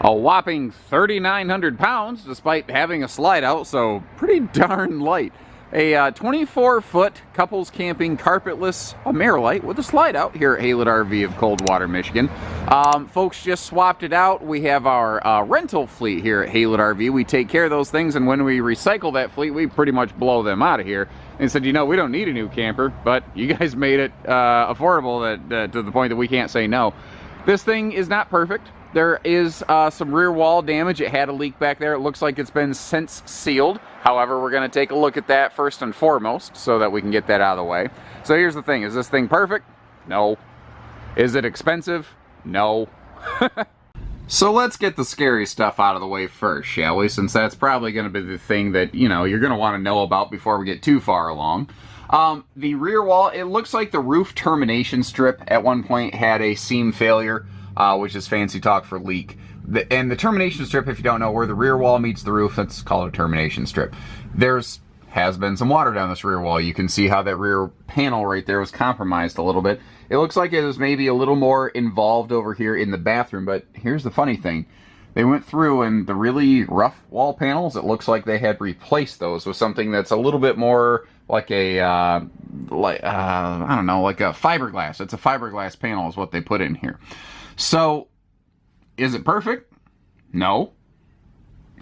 A whopping 3,900 pounds despite having a slide out, so pretty darn light. A 24-foot couples camping carpetless Amerilite with a slide out here at Haylett RV of Coldwater, Michigan. Folks just swapped it out. We have our rental fleet here at Haylett RV. We take care of those things, and when we recycle that fleet, we pretty much blow them out of here. And said, you know, we don't need a new camper, but you guys made it affordable to the point that we can't say no. This thing is not perfect. There is some rear wall damage. It had a leak back there. It looks like it's been since sealed. However, we're going to take a look at that first and foremost so that we can get that out of the way. So here's the thing. Is this thing perfect? No. Is it expensive? No. So let's get the scary stuff out of the way first, shall we? Since that's probably going to be the thing that, you know, you're going to want to know about before we get too far along. The rear wall, it looks like the roof termination strip at one point had a seam failure. Which is fancy talk for leak. And the termination strip, if you don't know, where the rear wall meets the roof, that's called a termination strip. Has been some water down this rear wall. You can see how that rear panel right there was compromised a little bit. It looks like it was maybe a little more involved over here in the bathroom, but here's the funny thing. They went through and the really rough wall panels, it looks like they had replaced those with something that's a little bit more like a, I don't know, like a fiberglass. It's a fiberglass panel is what they put in here. So, is it perfect? No.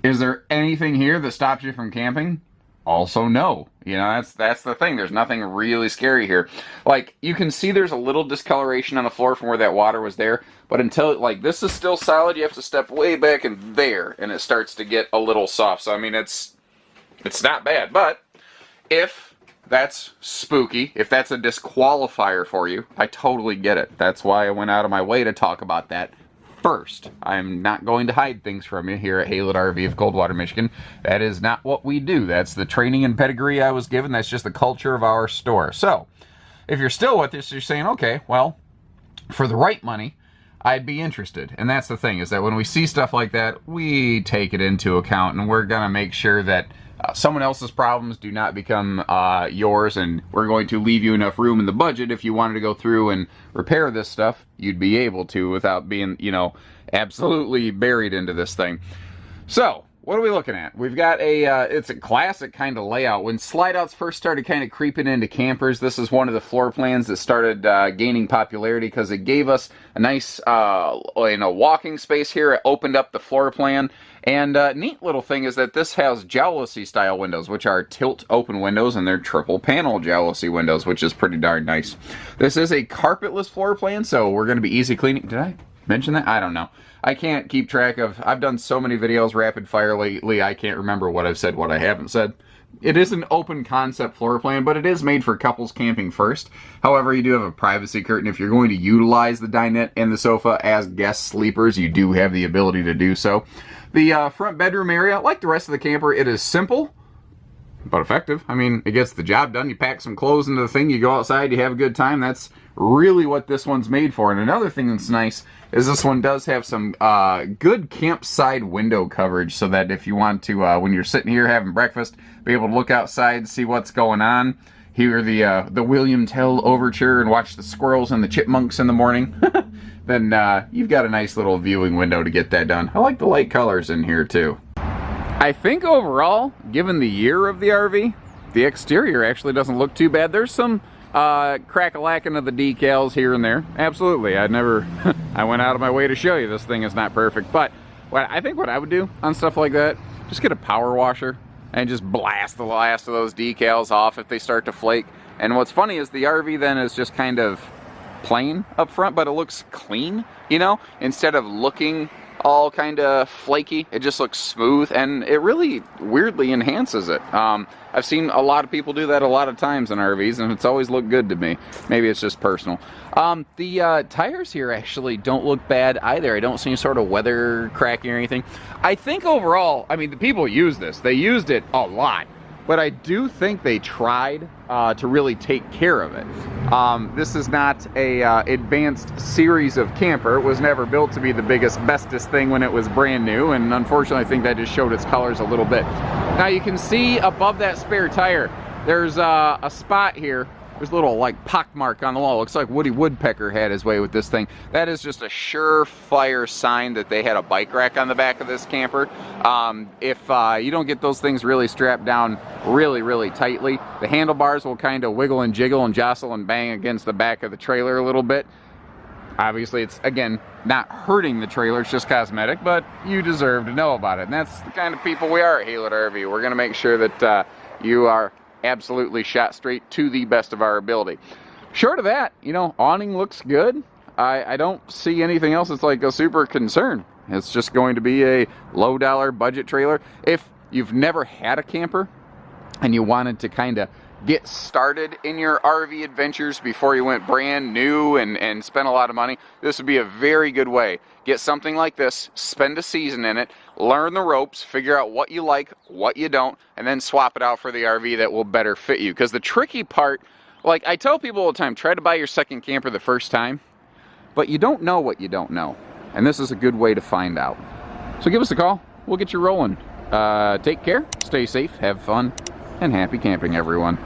Is there anything here that stops you from camping? Also no. You know, that's the thing. There's nothing really scary here. Like, you can see there's a little discoloration on the floor from where that water was there, but until, like, this is still solid, you have to step way back in there, and it starts to get a little soft. So, I mean, it's not bad, but if that's spooky, if that's a disqualifier for you, I totally get it. That's why I went out of my way to talk about that first. I'm not going to hide things from you here at Haylett RV of Coldwater, Michigan. That is not what we do. That's the training and pedigree I was given. That's just the culture of our store. So, if you're still with us, you're saying, okay, well, for the right money, I'd be interested. And that's the thing, is that when we see stuff like that, we take it into account, and we're going to make sure that someone else's problems do not become yours, and we're going to leave you enough room in the budget. If you wanted to go through and repair this stuff, you'd be able to without being, you know, absolutely buried into this thing. So, what are we looking at? We've got it's a classic kind of layout. When slide outs first started kind of creeping into campers, this is one of the floor plans that started gaining popularity because it gave us a nice walking space here. It opened up the floor plan. And neat little thing is that this has jealousy style windows, which are tilt open windows, and they're triple panel jealousy windows, which is pretty darn nice. This is a carpetless floor plan, so we're going to be easy cleaning. Did I mention that? I don't know. I can't keep track of, I've done so many videos rapid fire lately, I can't remember what I've said, what I haven't said. It is an open concept floor plan, but it is made for couples camping first. However, you do have a privacy curtain. If you're going to utilize the dinette and the sofa as guest sleepers, you do have the ability to do so. The front bedroom area, like the rest of the camper, it is simple, but effective. I mean, it gets the job done. You pack some clothes into the thing, you go outside, you have a good time. That's really what this one's made for. And another thing that's nice is this one does have some good campside window coverage, so that if you want to, when you're sitting here having breakfast, be able to look outside, see what's going on, hear the William Tell overture, and watch the squirrels and the chipmunks in the morning. Then you've got a nice little viewing window to get that done. I like the light colors in here too. I think overall, given the year of the RV, the exterior actually doesn't look too bad. There's some crack-a-lacking of the decals here and there. Absolutely. I went out of my way to show you this thing is not perfect. But I think what I would do on stuff like that, just get a power washer and just blast the last of those decals off if they start to flake. And what's funny is the RV then is just kind of plain up front, but it looks clean, you know, instead of looking all kind of flaky. It just looks smooth, and it really weirdly enhances it. I've seen a lot of people do that a lot of times in RVs, and it's always looked good to me. Maybe it's just personal. The tires here actually don't look bad either. I don't see any sort of weather cracking or anything. I think overall, I mean, the people use this. They used it a lot. But I do think they tried to really take care of it. This is not a advanced series of camper. It was never built to be the biggest, bestest thing when it was brand new, and unfortunately I think that just showed its colors a little bit. Now you can see above that spare tire, there's a spot here There's a little like pock mark on the wall. Looks like Woody Woodpecker had his way with this thing. That is just a surefire sign that they had a bike rack on the back of this camper. If you don't get those things really strapped down really tightly, the handlebars will kind of wiggle and jiggle and jostle and bang against the back of the trailer a little bit. Obviously, it's, again, not hurting the trailer, it's just cosmetic, but you deserve to know about it. And that's the kind of people we are at Haylett RV. We're going to make sure that you are absolutely shot straight to the best of our ability. Short of that, you know, awning looks good. I don't see anything else that's like a super concern. It's just going to be a low-dollar budget trailer. If you've never had a camper and you wanted to kind of get started in your RV adventures before you went brand new and spent a lot of money, this would be a very good way. Get something like this, spend a season in it, learn the ropes, figure out what you like, what you don't, and then swap it out for the RV that will better fit you. Because the tricky part, like I tell people all the time, try to buy your second camper the first time, but you don't know what you don't know. And this is a good way to find out. So give us a call, we'll get you rolling. Take care, stay safe, have fun, and happy camping, everyone.